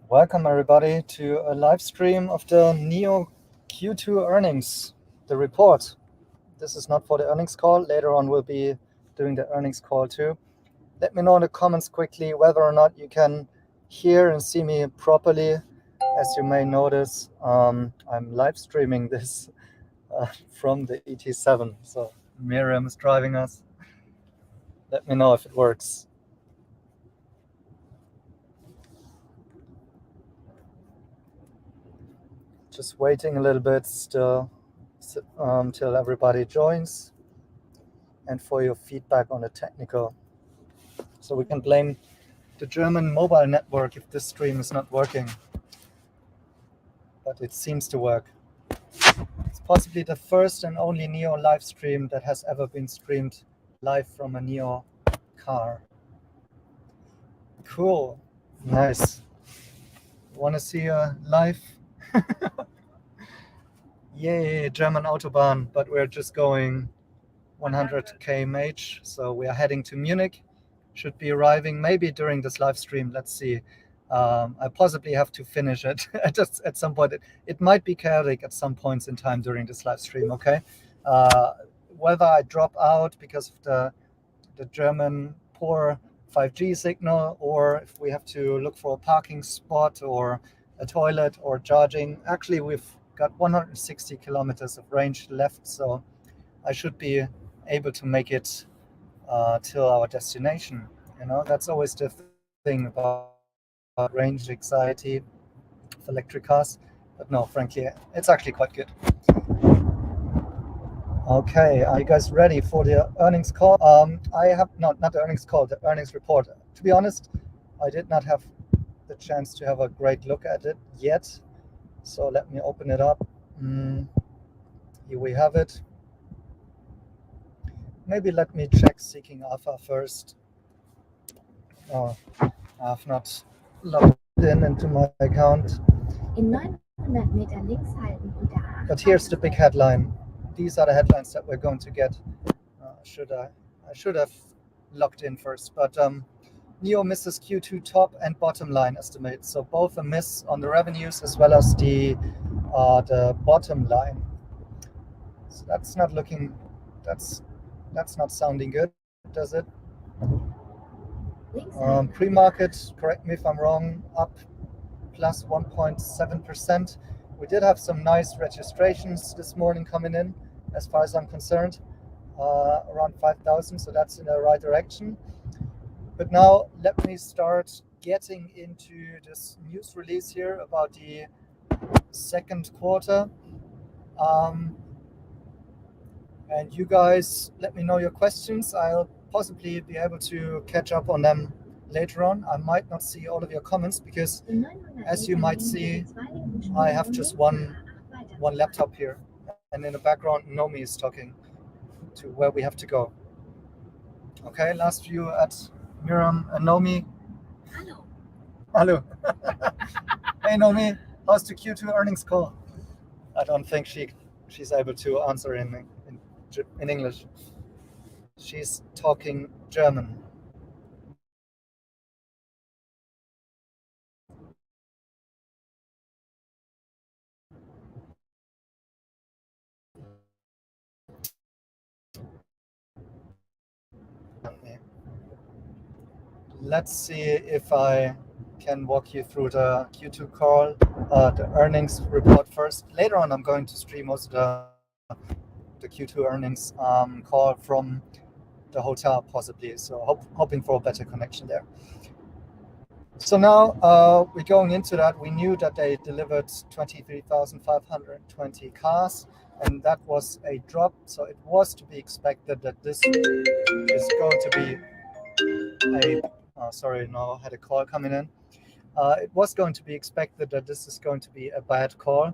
Welcome everybody to a live stream of the NIO Q2 earnings, the report. This is not for the earnings call. Later on we'll be doing the earnings call too. Let me know in the comments quickly whether or not you can hear and see me properly. As you may notice, I'm live streaming this from the ET7. So Miriam is driving us. Let me know if it works. Just waiting a little bit still till everybody joins, and for your feedback on the technical. So we can blame the German mobile network if this stream is not working, but it seems to work. It's possibly the first and only NIO live stream that has ever been streamed live from a NIO car. Cool, nice. Want to see a live? Yay, German Autobahn, but we're just going 100 km/h, so we are heading to Munich. Should be arriving maybe during this live stream. Let's see. I possibly have to finish it at some point. It might be chaotic at some points in time during this live stream. Okay, whether I drop out because of the German poor 5G signal, or if we have to look for a parking spot or a toilet or charging. Actually, we've got 160 kilometers of range left, so I should be able to make it till our destination. That's always the thing about range anxiety of electric cars. But no, frankly, it's actually quite good. Okay, are you guys ready for the earnings call? I have not the earnings call, the earnings report. To be honest, I did not have the chance to have a great look at it yet. So let me open it up. Here we have it. Maybe let me check Seeking Alpha first. Oh, I have not logged into my account. In 900 Meter links halten und der But here's the big headline. These are the headlines that we're going to get. I should have logged in first, but NIO misses Q2 top and bottom line estimates. So both a miss on the revenues as well as the bottom line. So that's not looking. That's not sounding good, does it? Pre-market, correct me if I'm wrong, up plus 1.7%. We did have some nice registrations this morning coming in, as far as I'm concerned, around 5,000, so that's in the right direction. But now let me start getting into this news release here about the second quarter. And you guys let me know your questions. I'll possibly be able to catch up on them later on. I might not see all of your comments because, as you might see, I have just one laptop here, and in the background Nomi is talking to where we have to go. Okay, last view at Miriam and Nomi. Hello. Hey Nomi, how's the Q2 earnings call? I don't think she's able to answer in English. She's talking German. Let's see if I can walk you through the Q2 call, the earnings report first. Later on, I'm going to stream also the Q2 earnings call from the hotel, possibly. So hoping for a better connection there. So now we're going into that. We knew that they delivered 23,520 cars, and that was a drop. So it was to be expected that this is going to be had a call coming in. It was going to be expected that this is going to be a bad call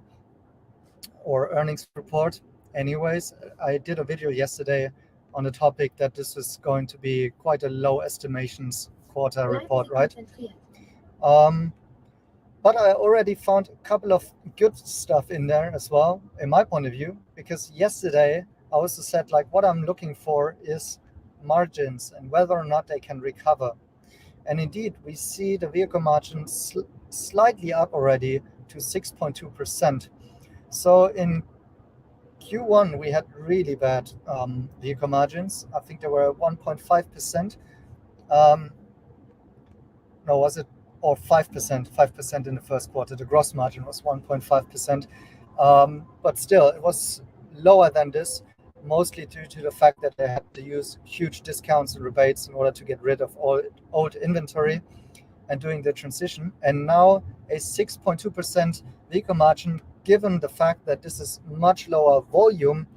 or earnings report. Anyways, I did a video yesterday on the topic that this is going to be quite a low estimations quarter report, right? But I already found a couple of good stuff in there as well, in my point of view, because yesterday I also said, like, what I'm looking for is margins and whether or not they can recover. And indeed, we see the vehicle margins slightly up already to 6.2%. So in Q1 we had really bad vehicle margins. I think they were 1.5%. No, was it? Or 5%, 5% in the first quarter. The gross margin was 1.5%. But still, it was lower than this, mostly due to the fact that they had to use huge discounts and rebates in order to get rid of all old inventory and doing the transition. And now a 6.2% vehicle margin, given the fact that this is much lower volume,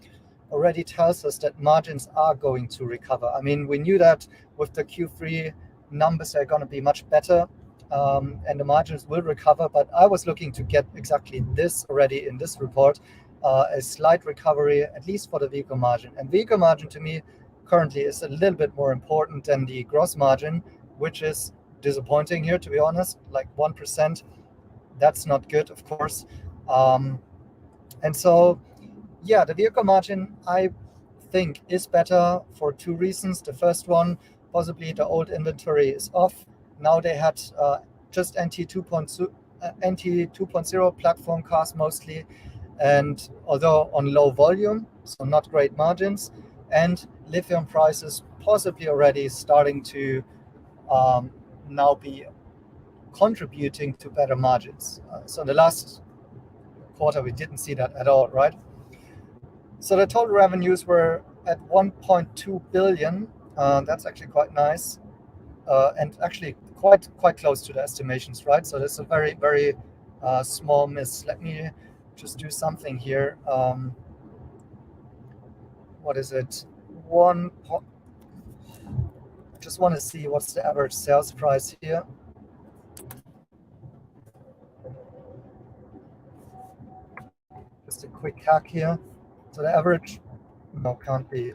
already tells us that margins are going to recover. I mean, we knew that with the Q3 numbers are going to be much better, and the margins will recover. But I was looking to get exactly this already in this report, a slight recovery, at least for the vehicle margin. And vehicle margin to me currently is a little bit more important than the gross margin, which is disappointing here, to be honest. Like 1%, that's not good, of course. And so, yeah, the vehicle margin, I think, is better for two reasons. The first one, possibly the old inventory is off. Now they had just NT 2.0 platform cars mostly, and although on low volume, so not great margins, and lithium prices possibly already starting to now be contributing to better margins. So in the last quarter, we didn't see that at all, right? So the total revenues were at 1.2 billion. That's actually quite nice, and actually quite close to the estimations, right? So this is a very, very small miss. Let me just do something here. What is it? Just want to see what's the average sales price here. Just a quick hack here. So the average, no, can't be.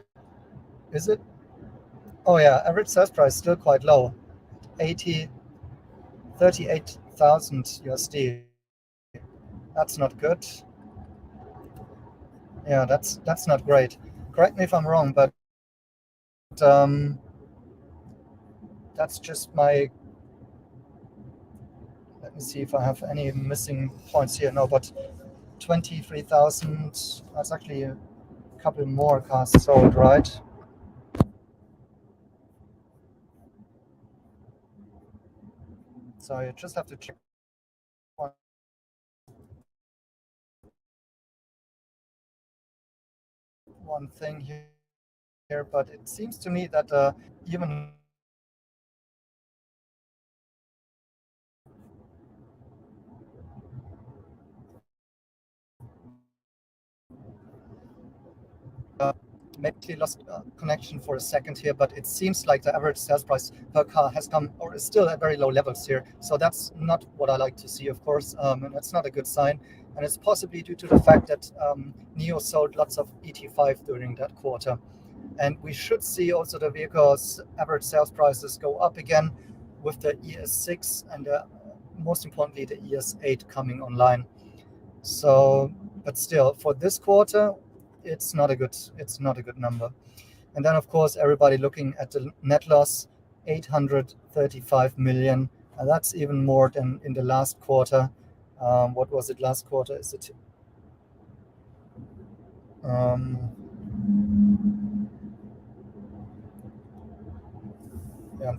Is it? Oh yeah, average sales price still quite low. 38,000 USD. That's not good. Yeah, that's not great. Correct me if I'm wrong, but that's just my. Let me see if I have any missing points here. No, but 23,000. That's actually a couple more cars sold, right? So you just have to check one thing here, but it seems to me that even maybe lost connection for a second here, but it seems like the average sales price per car has come or is still at very low levels here. So that's not what I like to see, of course, and that's not a good sign. And it's possibly due to the fact that NIO sold lots of ET5 during that quarter. And we should see also the vehicles' average sales prices go up again with the ES6 and most importantly the ES8 coming online. So, but still, for this quarter, it's not a good number. And then of course everybody looking at the net loss, 835 million, and that's even more than in the last quarter. What was it last quarter? Is it yeah, I'm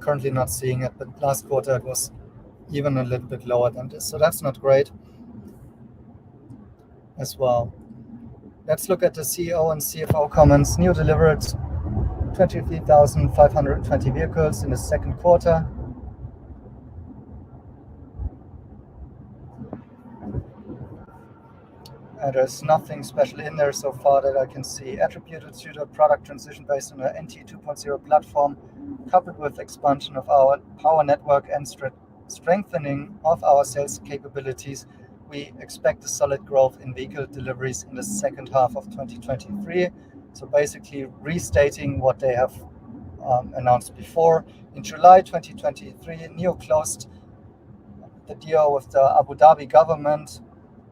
currently not seeing it, but last quarter it was even a little bit lower than this, so that's not great as well. Let's look at the CEO and CFO comments. NIO delivered 23,520 vehicles in the second quarter. There's nothing special in there so far that I can see. Attributed to the product transition based on the NT 2.0 platform, coupled with expansion of our power network and strengthening of our sales capabilities, we expect a solid growth in vehicle deliveries in the second half of 2023. So basically restating what they have announced before. In July 2023, NIO closed the deal with the Abu Dhabi government,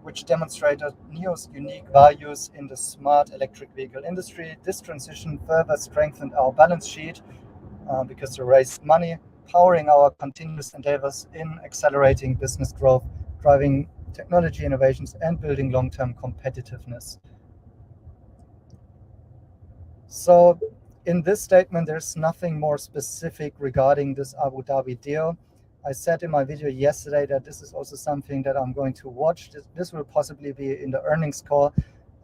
which demonstrated NIO's unique values in the smart electric vehicle industry. This transition further strengthened our balance sheet because they raised money, powering our continuous endeavors in accelerating business growth, driving technology innovations, and building long-term competitiveness. So in this statement, there's nothing more specific regarding this Abu Dhabi deal. I said in my video yesterday that this is also something that I'm going to watch. This will possibly be in the earnings call,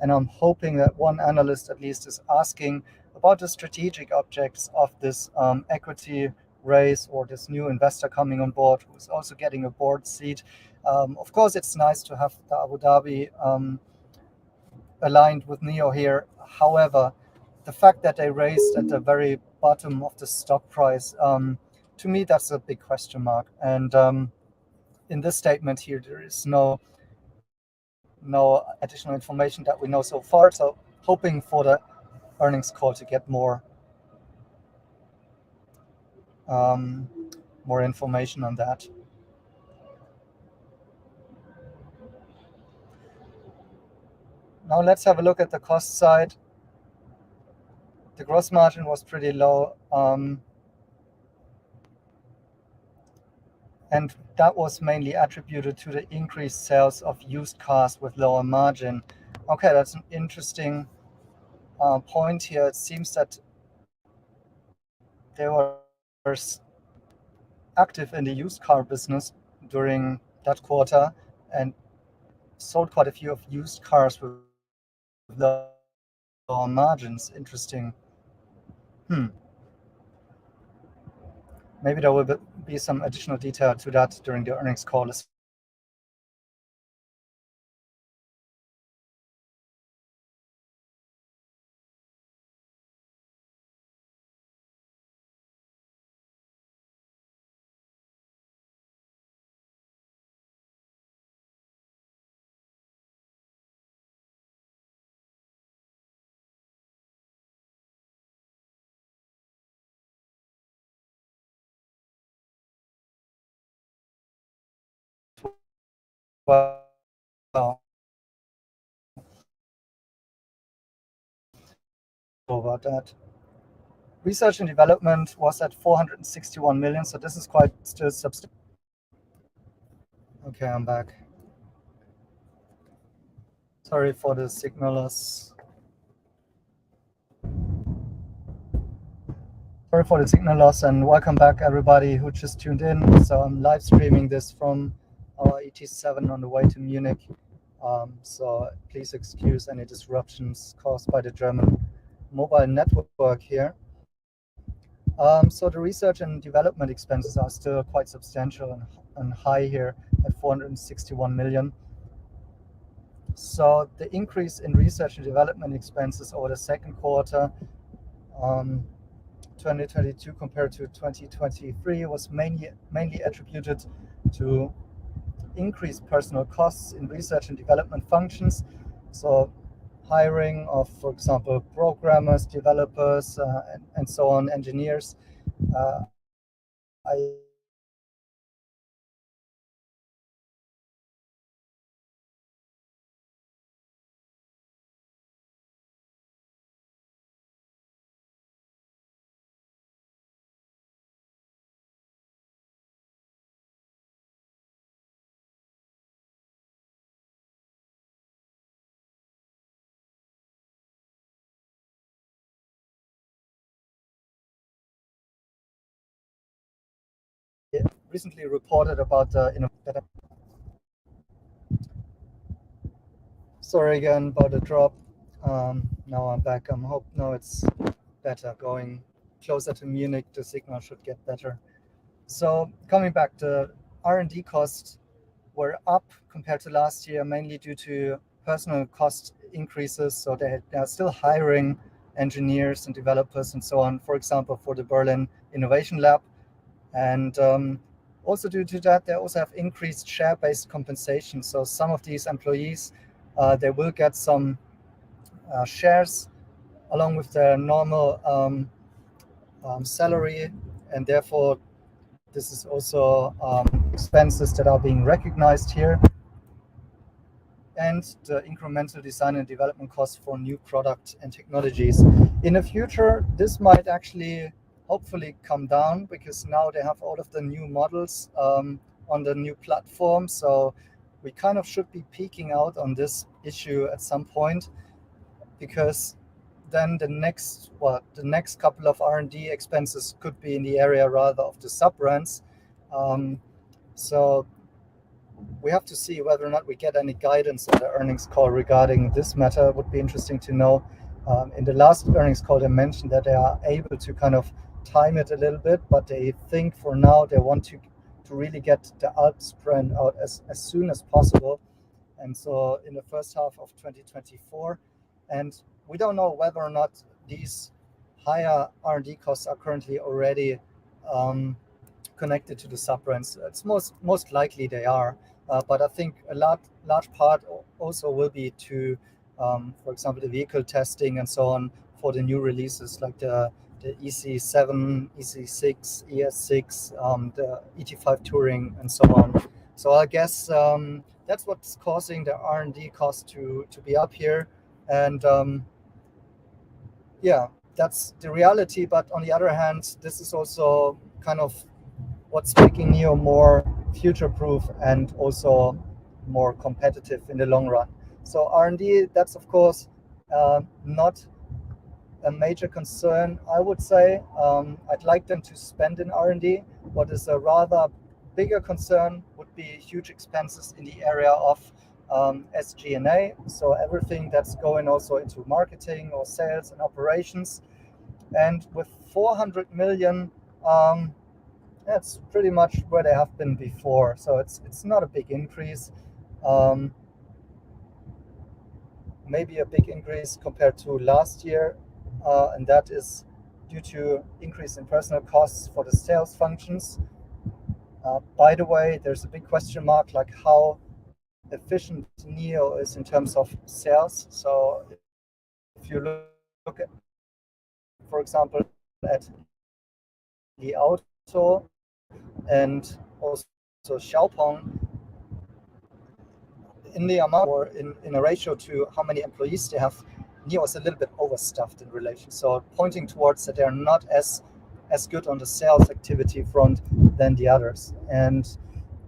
and I'm hoping that one analyst at least is asking about the strategic objects of this equity raise, or this new investor coming on board who's also getting a board seat. Of course, it's nice to have the Abu Dhabi aligned with NIO here. However, the fact that they raised at the very bottom of the stock price, to me, that's a big question mark. And in this statement here, there is no additional information that we know so far. So hoping for the earnings call to get more information on that. Now let's have a look at the cost side. The gross margin was pretty low, and that was mainly attributed to the increased sales of used cars with lower margin. Okay, that's an interesting point here. It seems that they were active in the used car business during that quarter and sold quite a few of used cars with lower margins. Interesting. Maybe there will be some additional detail to that during the earnings call as well. About that. Research and development was at 461 million, so this is quite still substantial. Okay, I'm back. Sorry for the signal loss. Sorry for the signal loss, and welcome back everybody who just tuned in. So I'm live streaming this from our ET7 on the way to Munich. So please excuse any disruptions caused by the German mobile network here. So the research and development expenses are still quite substantial and high here at 461 million. So the increase in research and development expenses over the second quarter 2022 compared to 2023 was mainly attributed to increased personnel costs in research and development functions. So hiring of, for example, programmers, developers, and so on, engineers. Recently reported about the sorry again about the drop. Now I'm back. Now it's better. Going closer to Munich, the signal should get better. So coming back, the R&D costs were up compared to last year, mainly due to personal cost increases. So they are still hiring engineers and developers and so on, for example, for the Berlin Innovation Lab. And also due to that, they also have increased share-based compensation. So some of these employees, they will get some shares along with their normal salary, and therefore this is also expenses that are being recognized here. And the incremental design and development costs for new product and technologies. In the future, this might actually hopefully come down, because now they have all of the new models on the new platform. So we kind of should be peaking out on this issue at some point, because then the next couple of R&D expenses could be in the area rather of the sub brands. So we have to see whether or not we get any guidance on the earnings call regarding this matter. It would be interesting to know. In the last earnings call, they mentioned that they are able to kind of time it a little bit, but they think for now they want to really get the Alps brand out as soon as possible. And so in the first half of 2024. And we don't know whether or not these higher R&D costs are currently already connected to the sub-brands. It's most likely they are, but I think a large part also will be to, for example, the vehicle testing and so on for the new releases, like the EC7, EC6, ES6, the ET5 Touring, and so on. So I guess that's what's causing the R&D cost to be up here. And yeah, that's the reality. But on the other hand, this is also kind of what's making NIO more future-proof and also more competitive in the long run. So R&D, that's of course not a major concern, I would say. I'd like them to spend in R&D. What is a rather bigger concern would be huge expenses in the area of SG&A. So everything that's going also into marketing or sales and operations. And with 400 million, that's pretty much where they have been before. So it's not a big increase. Maybe a big increase compared to last year, and that is due to increase in personnel costs for the sales functions. By the way, there's a big question mark, like how efficient NIO is in terms of sales. So if you look at, for example, at the auto and also Xiaopeng, in the amount or in a ratio to how many employees they have, NIO is a little bit overstuffed in relation. So pointing towards that they're not as good on the sales activity front than the others. And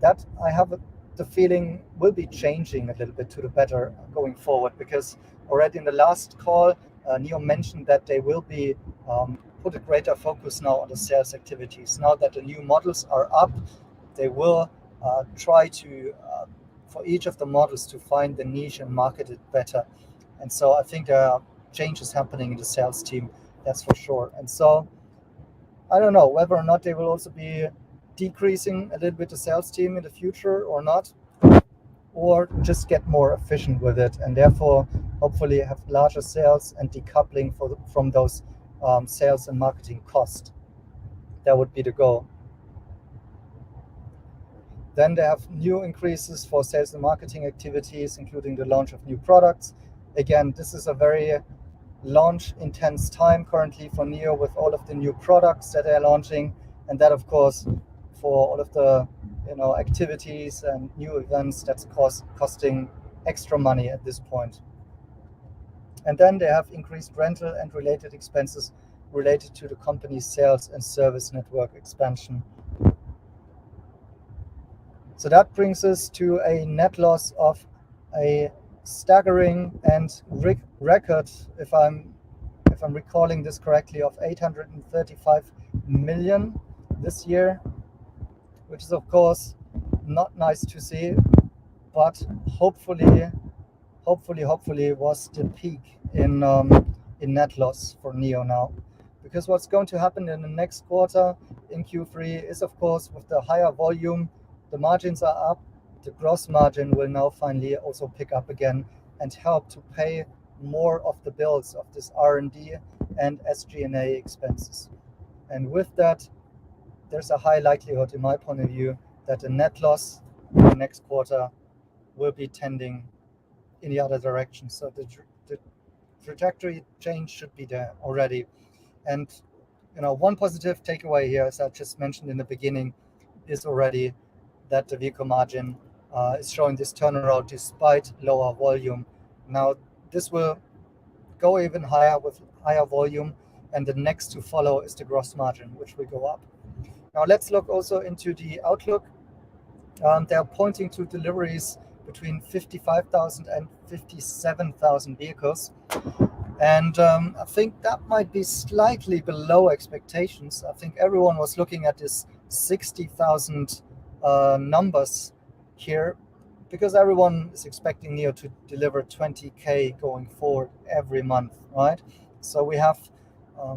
that, I have the feeling, will be changing a little bit to the better going forward, because already in the last call, NIO mentioned that they will be put a greater focus now on the sales activities. Now that the new models are up, they will try to for each of the models to find the niche and market it better. And so I think there are changes happening in the sales team, that's for sure. And so I don't know whether or not they will also be decreasing a little bit the sales team in the future or not, or just get more efficient with it, and therefore hopefully have larger sales and decoupling from those sales and marketing costs. That would be the goal. Then they have new increases for sales and marketing activities, including the launch of new products. Again, this is a very launch intense time currently for NIO with all of the new products that they're launching, and that of course for all of the activities and new events, that's costing extra money at this point. And then they have increased rental and related expenses related to the company's sales and service network expansion. So that brings us to a net loss of a staggering and record, if I'm recalling this correctly, of 835 million this year, which is of course not nice to see, but hopefully was the peak in net loss for NIO now. Because what's going to happen in the next quarter, in Q3, is of course with the higher volume, the margins are up. The gross margin will now finally also pick up again and help to pay more of the bills of this R&D and SG&A expenses. And with that, there's a high likelihood, in my point of view, that the net loss in the next quarter will be tending in the other direction. So the trajectory change should be there already. And one positive takeaway here, as I just mentioned in the beginning, is already that the vehicle margin is showing this turnaround despite lower volume. Now, this will go even higher with higher volume, and the next to follow is the gross margin, which will go up. Now let's look also into the outlook. They're pointing to deliveries between 55,000 and 57,000 vehicles. And I think that might be slightly below expectations. I think everyone was looking at this 60,000 numbers here, because everyone is expecting NIO to deliver 20K going forward every month, right? So we have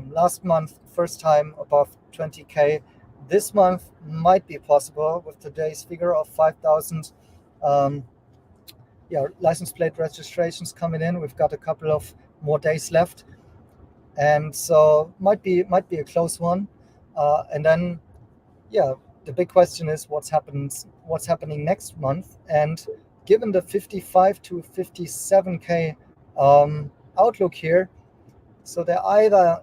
last month, first time above 20K. This month might be possible with today's figure of 5,000 license plate registrations coming in. We've got a couple of more days left, and so might be a close one. And then, the big question is what's happening next month. And given the 55 to 57K outlook here, so they're either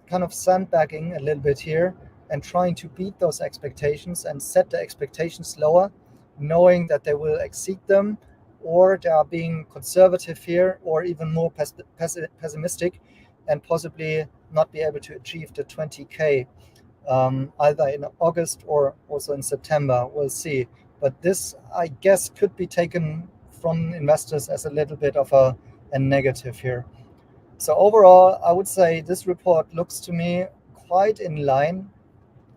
kind of sandbagging a little bit here and trying to beat those expectations and set the expectations lower, knowing that they will exceed them, or they are being conservative here, or even more pessimistic and possibly not be able to achieve the 20K either in August or also in September. We'll see. But this, I guess, could be taken from investors as a little bit of a negative here. So overall, I would say this report looks to me quite in line,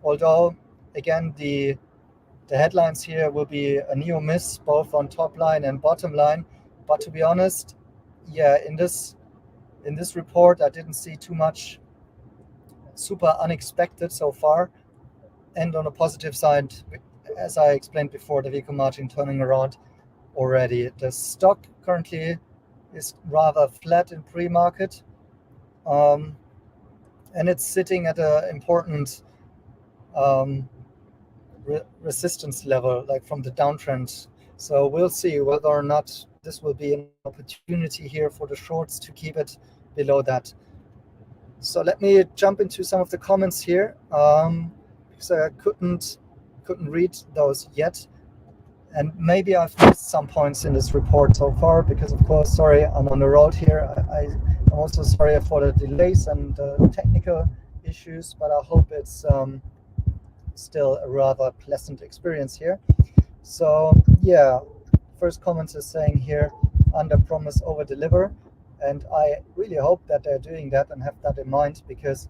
although again the headlines here will be a NIO miss both on top line and bottom line. But to be honest, in this report I didn't see too much super unexpected so far. And on the positive side, as I explained before, the vehicle margin turning around already. The stock currently is rather flat in pre-market, and it's sitting at an important resistance level, like from the downtrend. So we'll see whether or not this will be an opportunity here for the shorts to keep it below that. So let me jump into some of the comments here, because I couldn't read those yet, and maybe I've missed some points in this report so far, because of course, sorry, I'm on the road here. I'm also sorry for the delays and technical issues, but I hope it's still a rather pleasant experience here. So first comments is saying here, under promise, over deliver. And I really hope that they're doing that and have that in mind, because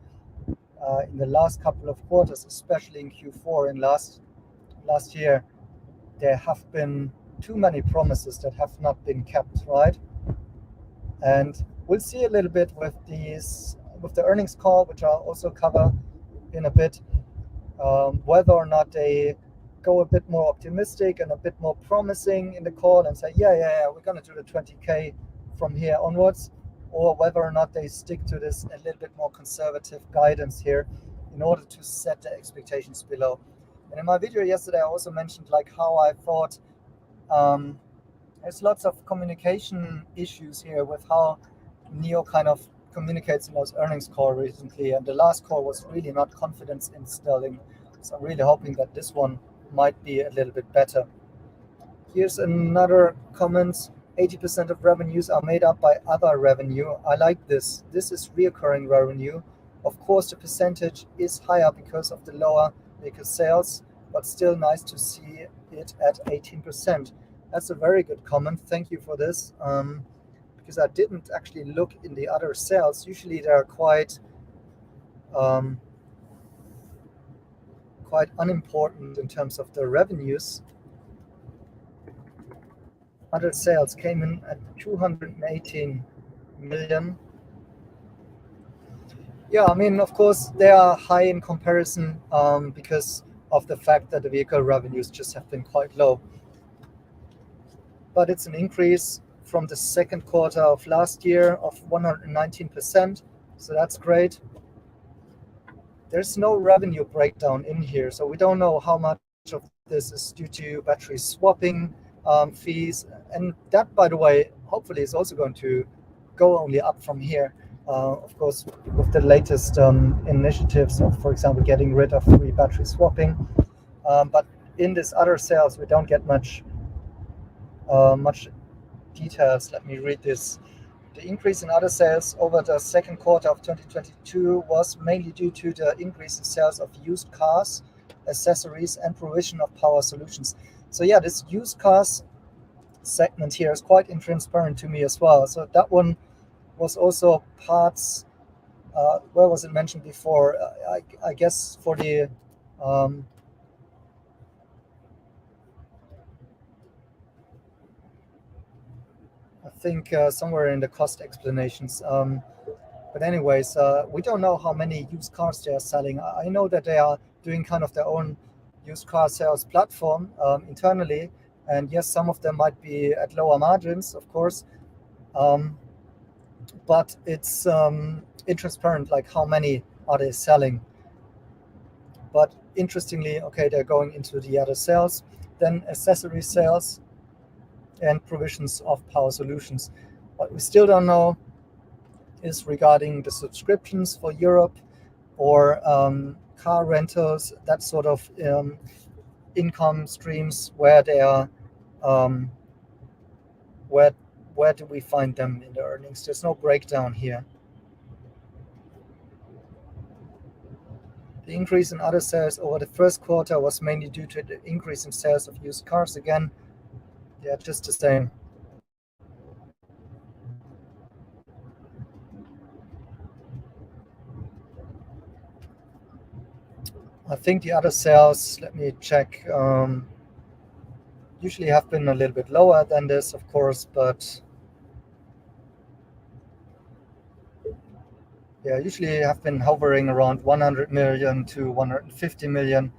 in the last couple of quarters, especially in Q4 in last year, there have been too many promises that have not been kept, right? And we'll see a little bit with the earnings call, which I'll also cover in a bit, whether or not they go a bit more optimistic and a bit more promising in the call and say, we're going to do the 20K from here onwards, or whether or not they stick to this a little bit more conservative guidance here in order to set the expectations below. And in my video yesterday, I also mentioned like how I thought there's lots of communication issues here with how NIO kind of communicates in those earnings call recently, and the last call was really not confidence instilling. So I'm really hoping that this one might be a little bit better. Here's another comment. 80% of revenues are made up by other revenue. I like this. This is reoccurring revenue. Of course, the percentage is higher because of the lower vehicle sales, but still nice to see it at 18%. That's a very good comment. Thank you for this, because I didn't actually look in the other sales. Usually they are quite unimportant in terms of the revenues. Other sales came in at 218 million. I mean, of course, they are high in comparison because of the fact that the vehicle revenues just have been quite low. But it's an increase from the second quarter of last year of 119%, so that's great. There's no revenue breakdown in here, so we don't know how much of this is due to battery swapping fees, and that, by the way, hopefully is also going to go only up from here, of course, with the latest initiatives of, for example, getting rid of free battery swapping. But in this other sales, we don't get much details. Let me read this The increase in other sales over the second quarter of 2022 was mainly due to the increase in sales of used cars, accessories, and provision of power solutions. So yeah, this used cars segment here is quite intransparent to me as well. So that one was also parts, where was it mentioned before? I guess for the, I think somewhere in the cost explanations. But anyways, we don't know how many used cars they are selling. I know that they are doing kind of their own used car sales platform internally. And yes, some of them might be at lower margins, of course. But it's intransparent, like how many are they selling. But interestingly, okay, they're going into the other sales, then accessory sales and provisions of power solutions. What we still don't know is regarding the subscriptions for Europe or car rentals, that sort of income streams, where they are, where do we find them in the earnings? There's no breakdown here. The increase in other sales over the first quarter was mainly due to the increase in sales of used cars. Again, they are just the same. I think the other sales, let me check, usually have been a little bit lower than this, of course, but yeah, usually have been hovering around 100 million to 150 million,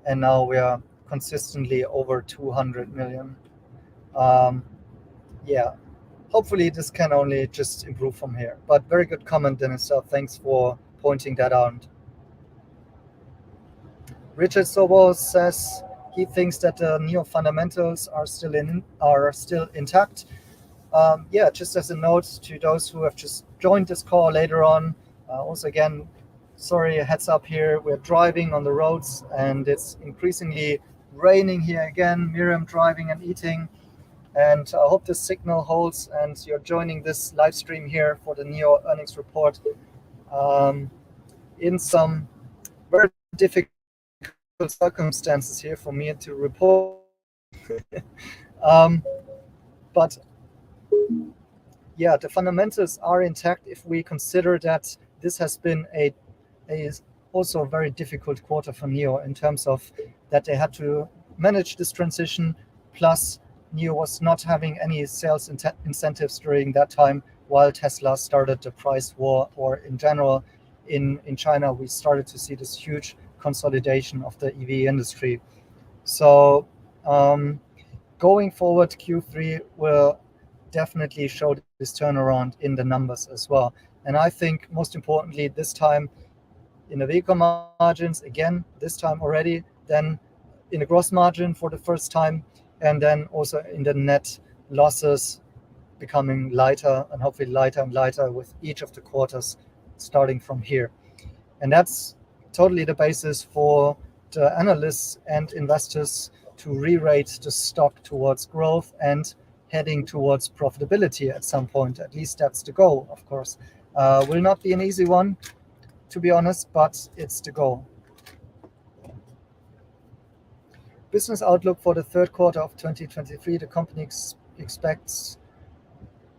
and now we are consistently over 200 million. Yeah, hopefully this can only just improve from here. But very good comment, Dennis. So thanks for pointing that out. Richard Sobo says he thinks that the NIO fundamentals are still intact. Yeah, just as a note to those who have just joined this call later on, also again, sorry, a heads up here, we're driving on the roads and it's increasingly raining here again. Miriam driving and eating, and I hope the signal holds and you're joining this live stream here for the NIO earnings report in some very difficult circumstances here for me to report. But yeah, the fundamentals are intact if we consider that this has been a also a very difficult quarter for NIO in terms of that they had to manage this transition, plus NIO was not having any sales incentives during that time while Tesla started the price war, or in general in China we started to see this huge consolidation of the EV industry. So going forward, Q3 will definitely show this turnaround in the numbers as well. And I think most importantly, this time in the vehicle margins, again, this time already, then in the gross margin for the first time, and then also in the net losses becoming lighter and hopefully lighter and lighter with each of the quarters starting from here. And that's totally the basis for the analysts and investors to re-rate the stock towards growth and heading towards profitability at some point. At least that's the goal, of course. Will not be an easy one, to be honest, but it's the goal. Business outlook for the third quarter of 2023, the company expects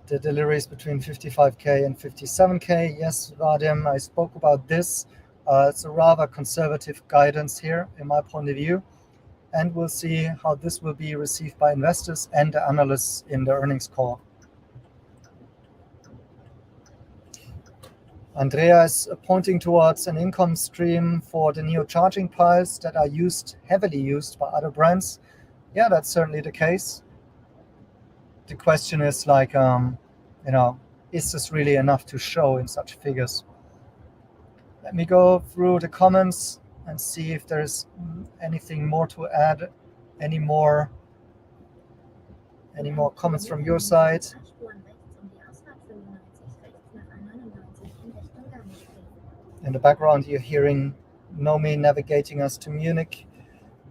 the deliveries between 55K and 57K. Yes, Vadim, I spoke about this. It's a rather conservative guidance here, in my point of view. And we'll see how this will be received by investors and the analysts in the earnings call. Andrea is pointing towards an income stream for the NIO charging piles that are heavily used by other brands. Yeah, that's certainly the case. The question is like, is this really enough to show in such figures? Let me go through the comments and see if there's anything more to add, any more comments from your side. In the background, you're hearing Nomi navigating us to Munich.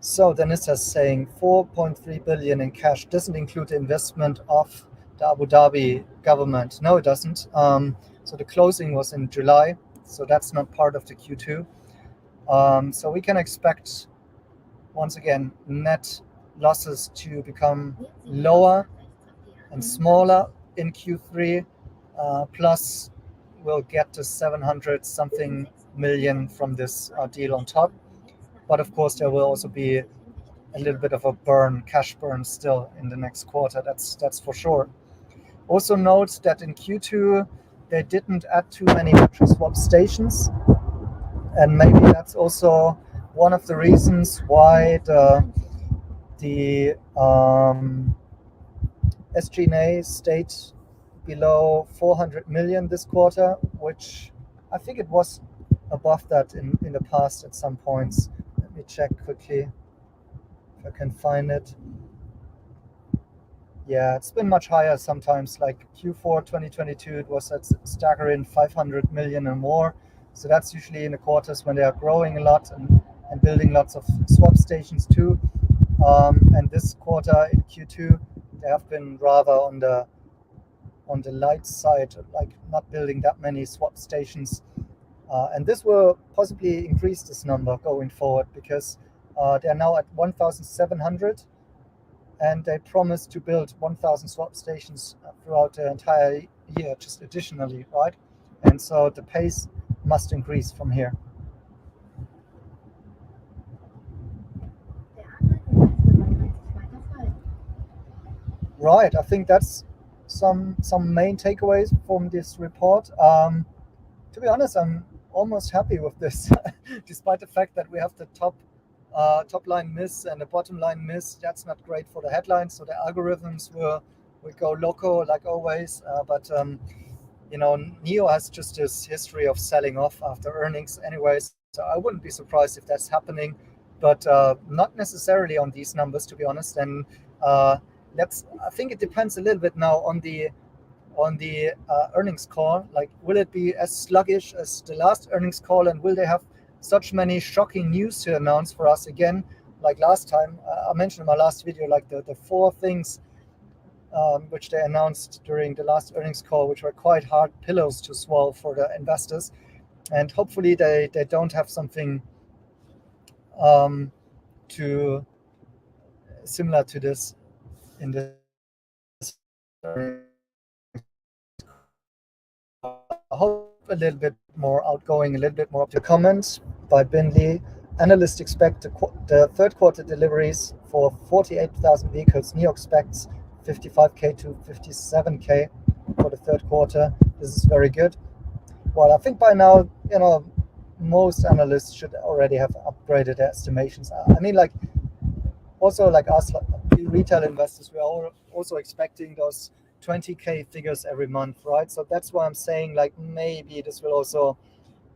So Dennis is saying 4.3 billion in cash doesn't include the investment of the Abu Dhabi government. No, it doesn't. So the closing was in July, so that's not part of the Q2. So we can expect, once again, net losses to become lower and smaller in Q3. Plus, we'll get to 700 something million from this deal on top. But of course, there will also be a little bit of a cash burn still in the next quarter. That's for sure. Also note that in Q2 they didn't add too many battery swap stations, and maybe that's also one of the reasons why the SG&A stayed below 400 million this quarter, which I think it was above that in the past at some points. Let me check quickly if I can find it. Yeah, it's been much higher sometimes, like Q4 2022, it was at staggering 500 million and more. So that's usually in the quarters when they are growing a lot and building lots of swap stations too. And this quarter in Q2, they have been rather on the light side, like not building that many swap stations. And this will possibly increase this number going forward, because they're now at 1,700. And they promise to build 1,000 swap stations throughout the entire year, just additionally, right? And so the pace must increase from here. Right, I think that's some main takeaways from this report. To be honest, I'm almost happy with this, despite the fact that we have the top line miss and the bottom line miss. That's not great for the headlines, so the algorithms will go loco like always. But NIO has just this history of selling off after earnings anyways, so I wouldn't be surprised if that's happening, but not necessarily on these numbers, to be honest. And I think it depends a little bit now on the earnings call. Like, will it be as sluggish as the last earnings call, and will they have such many shocking news to announce for us again, like last time? I mentioned in my last video, like the 4 things which they announced during the last earnings call, which were quite hard pillows to swallow for the investors. And hopefully they don't have something similar to this in this. I hope a little bit more outgoing, a little bit more up to comments by Binley. Analysts expect the third quarter deliveries for 48,000 vehicles. NIO expects 55k to 57k for the third quarter. This is very good. Well, I think by now, most analysts should already have upgraded their estimations. I mean, like, also like us, like retail investors, we are also expecting those 20k figures every month, right? So that's why I'm saying, like, maybe this will also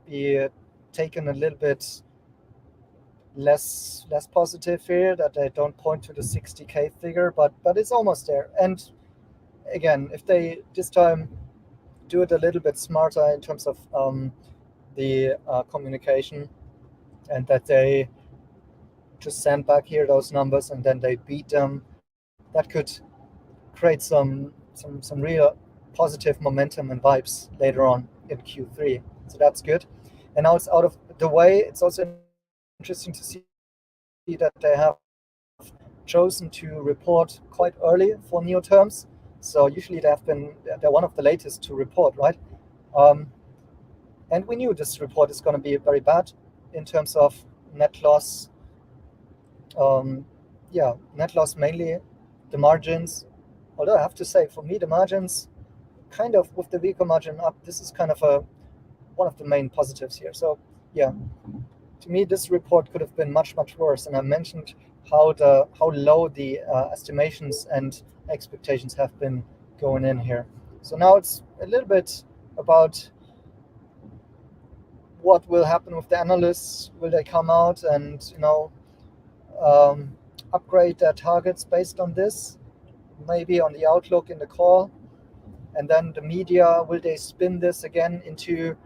be taken a little bit less positive here, that they don't point to the 60k figure, but it's almost there. And again, if they this time do it a little bit smarter in terms of the communication, and that they just send back here those numbers and then they beat them, that could create some real positive momentum and vibes later on in Q3. So that's good. And now it's out of the way. It's also interesting to see that they have chosen to report quite early for NIO terms. So usually they're one of the latest to report, right? And we knew this report is going to be very bad in terms of net loss. Net loss mainly, the margins. Although I have to say, for me, the margins, kind of with the vehicle margin up, this is kind of one of the main positives here. So yeah, to me, this report could have been much worse. And I mentioned how low the estimations and expectations have been going in here. So now it's a little bit about what will happen with the analysts. Will they come out and upgrade their targets based on this, maybe on the outlook in the call? And then the media, will they spin this again into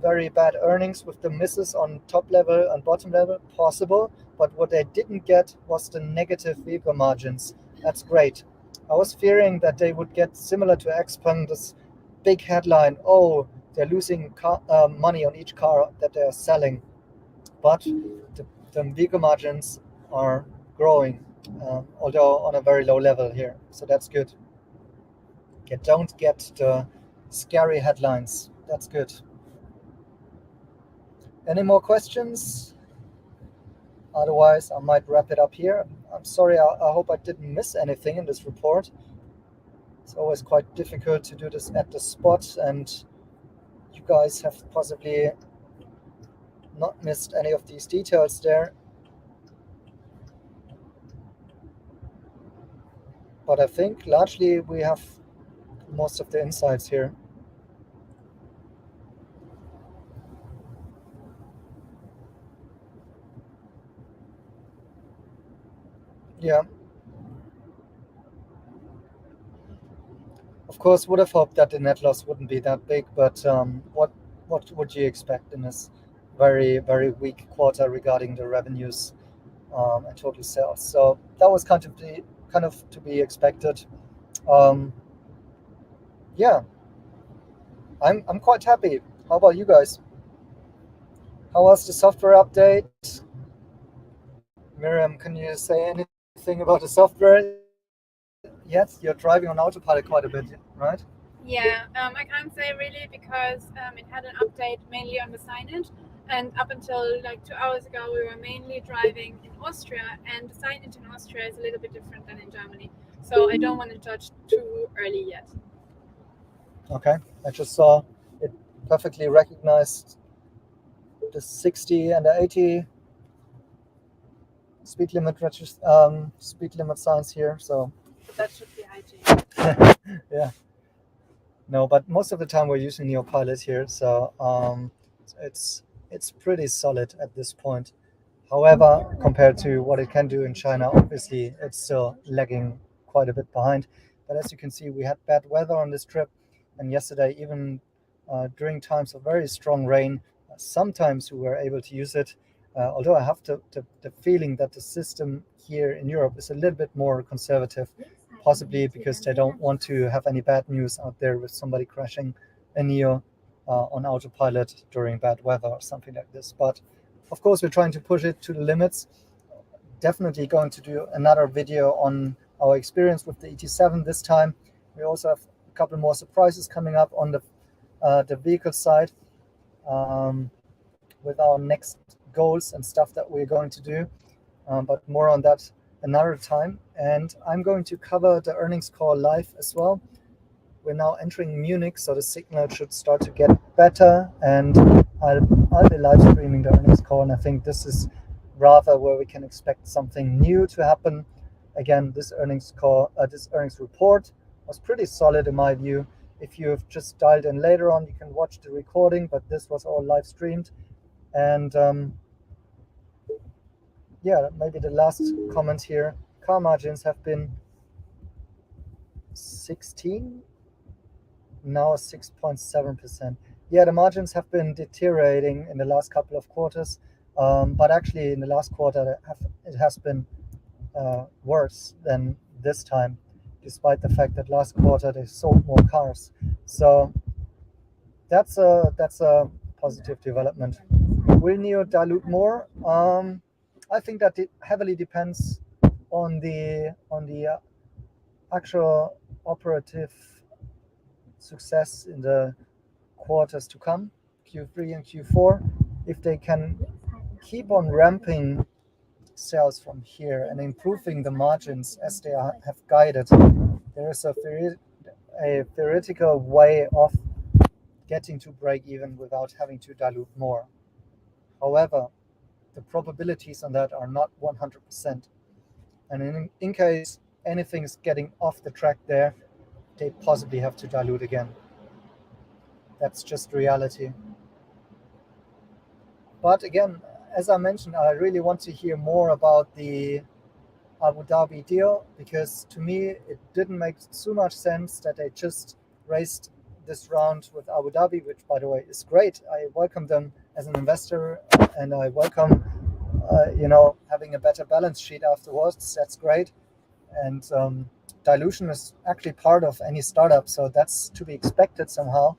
very bad earnings with the misses on top level and bottom level? Possible. But what they didn't get was the negative vehicle margins. That's great. I was fearing that they would get similar to Xpeng, this big headline, oh, they're losing money on each car that they're selling. But the vehicle margins are growing, although on a very low level here. So that's good. Don't get the scary headlines. That's good. Any more questions? Otherwise, I might wrap it up here. I'm sorry, I hope I didn't miss anything in this report. It's always quite difficult to do this at the spot, and you guys have possibly not missed any of these details there. But I think largely we have most of the insights here. Yeah. Of course, would have hoped that the net loss wouldn't be that big, but what would you expect in this very, very weak quarter regarding the revenues and total sales? So that was kind of to be expected. Yeah, I'm quite happy. How about you guys? How was the software update? Miriam, can you say anything about the software? Yes, you're driving on autopilot quite a bit, right? Yeah, I can't say really because it had an update mainly on the signage, and up until like 2 hours ago we were mainly driving in Austria, and the signage in Austria is a little bit different than in Germany, so I don't want to judge too early yet. Okay, I just saw it perfectly recognized the 60 and the 80 speed limit signs here, so But that should be hygiene. yeah. No, but most of the time we're using NIO Pilot here, so it's pretty solid at this point. However, compared to what it can do in China, obviously it's still lagging quite a bit behind. But as you can see, we had bad weather on this trip, and yesterday, even during times of very strong rain, sometimes we were able to use it. Although I have the feeling that the system here in Europe is a little bit more conservative, possibly because they don't want to have any bad news out there with somebody crashing a NIO on autopilot during bad weather or something like this. But of course, we're trying to push it to the limits. Definitely going to do another video on our experience with the ET7 this time. We also have a couple more surprises coming up on the vehicle side with our next goals and stuff that we're going to do. But more on that another time. And I'm going to cover the earnings call live as well. We're now entering Munich, so the signal should start to get better, and I'll be live streaming the earnings call, and I think this is rather where we can expect something new to happen. Again, this earnings report was pretty solid in my view. If you've just dialed in later on, you can watch the recording, but this was all live streamed. And yeah, maybe the last comment here. Car margins have been 16, now 6.7%. Yeah, the margins have been deteriorating in the last couple of quarters, but actually in the last quarter it has been worse than this time, despite the fact that last quarter they sold more cars. So that's a positive development. Will NIO dilute more? I think that it heavily depends on the actual operative success in the quarters to come, Q3 and Q4. If they can keep on ramping sales from here and improving the margins as they have guided, there is a theoretical way of getting to break even without having to dilute more. However, the probabilities on that are not 100%. And in case anything is getting off the track there, they possibly have to dilute again. That's just reality. But again, as I mentioned, I really want to hear more about the Abu Dhabi deal, because to me it didn't make so much sense that they just raised this round with Abu Dhabi, which by the way is great. I welcome them as an investor, and I welcome having a better balance sheet afterwards. That's great. And dilution is actually part of any startup, so that's to be expected somehow.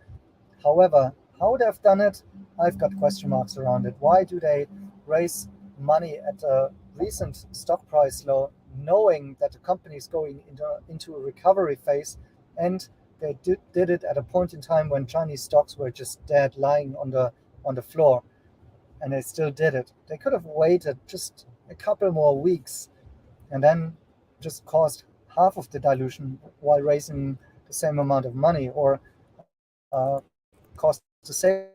However, how they've done it, I've got question marks around it. Why do they raise money at a recent stock price low, knowing that the company is going into a recovery phase, and they did it at a point in time when Chinese stocks were just dead, lying on the floor, and they still did it. They could have waited just a couple more weeks and then just caused half of the dilution while raising the same amount of money, or cost the same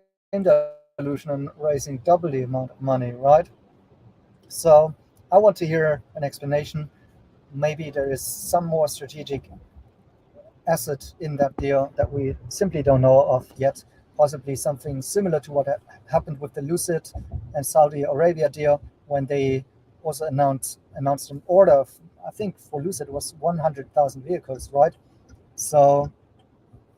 dilution and raising double the amount of money, right? So I want to hear an explanation. Maybe there is some more strategic asset in that deal that we simply don't know of yet. Possibly something similar to what happened with the Lucid and Saudi Arabia deal, when they also announced an order of, I think for Lucid it was 100,000 vehicles, right? So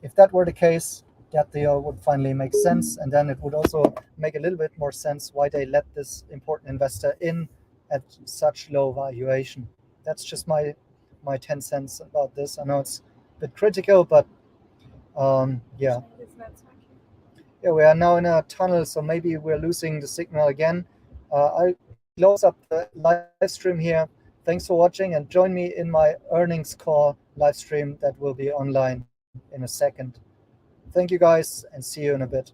if that were the case, that deal would finally make sense, and then it would also make a little bit more sense why they let this important investor in at such low valuation. That's just my 10 cents about this. I know it's a bit critical, but yeah, we are now in a tunnel, so maybe we're losing the signal again. I close up the live stream here. Thanks for watching, and join me in my earnings call live stream that will be online in a second. Thank you guys, and see you in a bit.